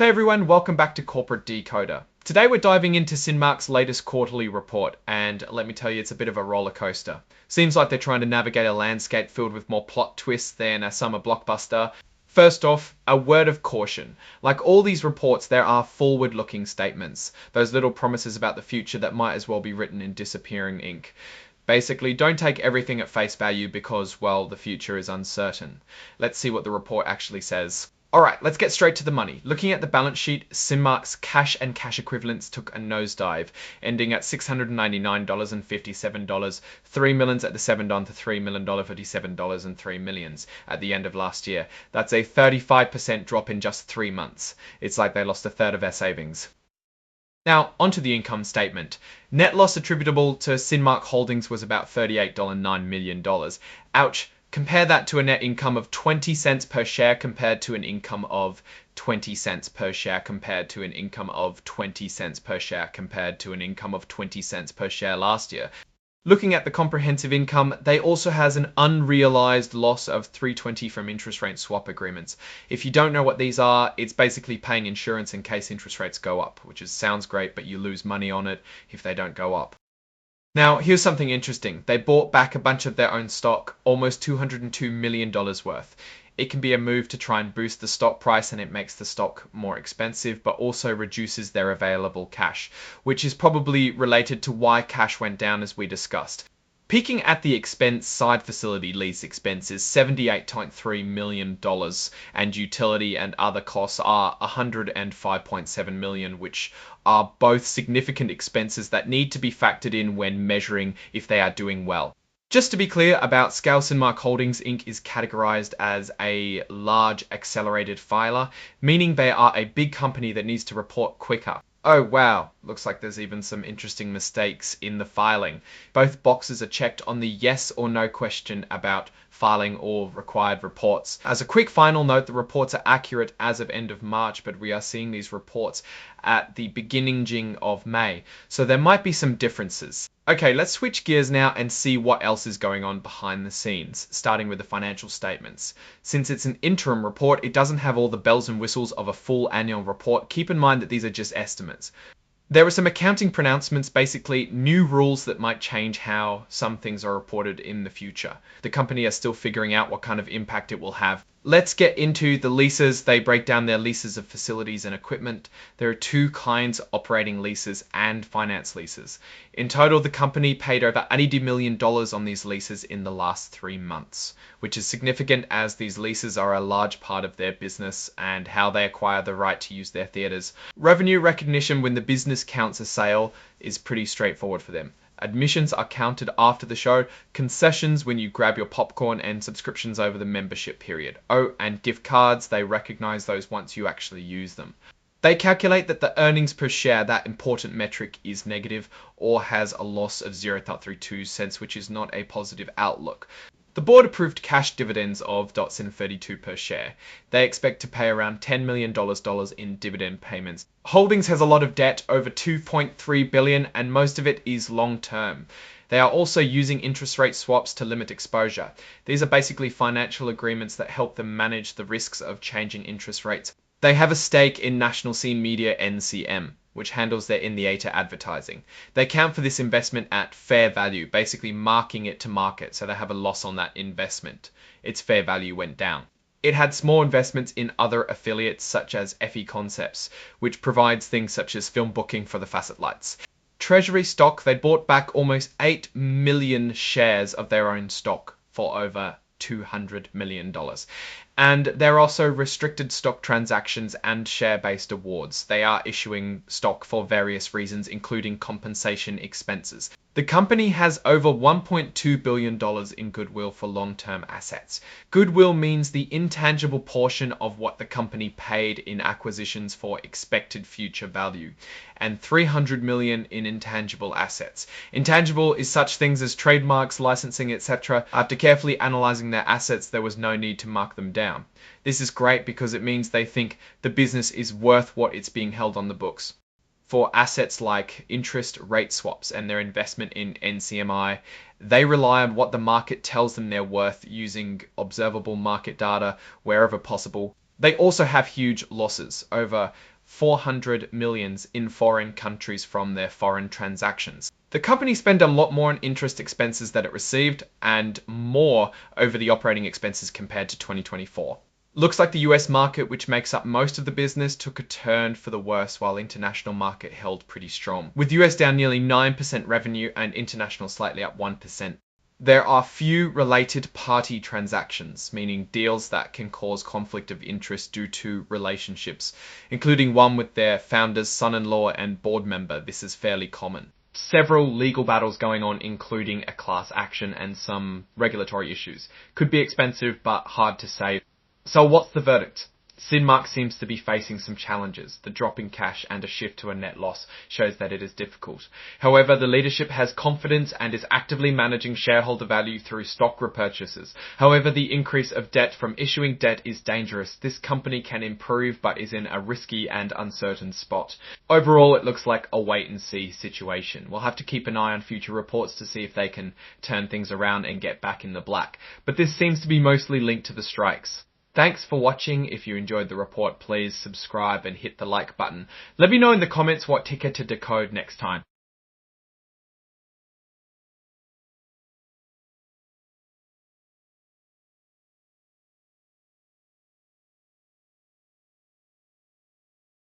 Hey everyone, welcome back to Corporate Decoder. Today we're diving into Cinemark's latest quarterly report, and let me tell you, it's a bit of a roller coaster. Seems like they're trying to navigate a landscape filled with more plot twists than a summer blockbuster. First off, a word of caution. Like all these reports, there are forward-looking statements, those little promises about the future that might as well be written in disappearing ink. Basically, don't take everything at face value because, well, the future is uncertain. Let's see what the report actually says. Alright, let's get straight to the money. Looking at the balance sheet, Cinemark's cash and cash equivalents took a nosedive, ending at $699.57, $3 million at the $7 to $3 million for $7 and $3 million at the end of last year. That's a 35% drop in just 3 months. It's like they lost a third of their savings. Now, onto the income statement. Net loss attributable to Cinemark Holdings was about $38.9 million. Ouch. Compare that to a net income of 20 cents per share compared to an income of 20 cents per share compared to an income of 20 cents per share compared to an income of 20 cents per share last year. Looking at the comprehensive income, they also has an unrealized loss of $320 from interest rate swap agreements. If you don't know what these are, it's basically paying insurance in case interest rates go up, which sounds great, but you lose money on it if they don't go up. Now, here's something interesting. They bought back a bunch of their own stock, almost $202 million worth. It can be a move to try and boost the stock price, and it makes the stock more expensive, but also reduces their available cash, which is probably related to why cash went down as we discussed. Peaking at the expense side facility lease expenses, $78.3 million, and utility and other costs are $105.7 million, which are both significant expenses that need to be factored in when measuring if they are doing well. Just to be clear about scale, Cinemark Holdings Inc. is categorized as a large accelerated filer, meaning they are a big company that needs to report quicker. Oh wow, looks like there's even some interesting mistakes in the filing. Both boxes are checked on the yes or no question about filing all required reports. As a quick final note, the reports are accurate as of end of March, but we are seeing these reports at the beginning of May, so there might be some differences. Okay, let's switch gears now and see what else is going on behind the scenes, starting with the financial statements. Since it's an interim report, it doesn't have all the bells and whistles of a full annual report. Keep in mind that these are just estimates. There are some accounting pronouncements, basically new rules that might change how some things are reported in the future. The company is still figuring out what kind of impact it will have. Let's get into the leases. They break down their leases of facilities and equipment. There are two kinds: operating leases and finance leases. In total, the company paid over $80 million on these leases in the last 3 months, which is significant as these leases are a large part of their business and how they acquire the right to use their theaters. Revenue recognition when the business counts a sale is pretty straightforward for them. Admissions are counted after the show, concessions when you grab your popcorn, and subscriptions over the membership period. Oh, and gift cards, they recognize those once you actually use them. They calculate that the earnings per share, that important metric, is negative or has a loss of 0.32 cents, which is not a positive outlook. The board approved cash dividends of $32 per share. They expect to pay around $10 million in dividend payments. Holdings has a lot of debt, over $2.3 billion, and most of it is long-term. They are also using interest rate swaps to limit exposure. These are basically financial agreements that help them manage the risks of changing interest rates. They have a stake in National Scene Media NCM, which handles their in-theater advertising. They account for this investment at fair value, basically marking it to market, so they have a loss on that investment. Its fair value went down. It had small investments in other affiliates such as FE Concepts, which provides things such as film booking for the Facet Lights. Treasury stock, they bought back almost 8 million shares of their own stock for over $200 million. And there are also restricted stock transactions and share-based awards. They are issuing stock for various reasons, including compensation expenses. The company has over $1.2 billion in goodwill for long-term assets. Goodwill means the intangible portion of what the company paid in acquisitions for expected future value, and $300 million in intangible assets. Intangible is such things as trademarks, licensing, etc. After carefully analyzing their assets, there was no need to mark them down. This is great because it means they think the business is worth what it's being held on the books. For assets like interest rate swaps and their investment in NCMI, they rely on what the market tells them they're worth using observable market data wherever possible. They also have huge losses, over 400 million in foreign countries from their foreign transactions. The company spent a lot more on interest expenses that it received and more over the operating expenses compared to 2024. Looks like the US market, which makes up most of the business, took a turn for the worse while international market held pretty strong, with US down nearly 9% revenue and international slightly up 1%. There are few related party transactions, meaning deals that can cause conflict of interest due to relationships, including one with their founder's son-in-law and board member. This is fairly common. Several legal battles going on, including a class action and some regulatory issues. Could be expensive, but hard to say. So what's the verdict? Cinemark seems to be facing some challenges. The drop in cash and a shift to a net loss shows that it is difficult. However, the leadership has confidence and is actively managing shareholder value through stock repurchases. However, the increase of debt from issuing debt is dangerous. This company can improve but is in a risky and uncertain spot. Overall, it looks like a wait and see situation. We'll have to keep an eye on future reports to see if they can turn things around and get back in the black. But this seems to be mostly linked to the strikes. Thanks for watching. If you enjoyed the report, please subscribe and hit the like button. Let me know in the comments what ticker to decode next time.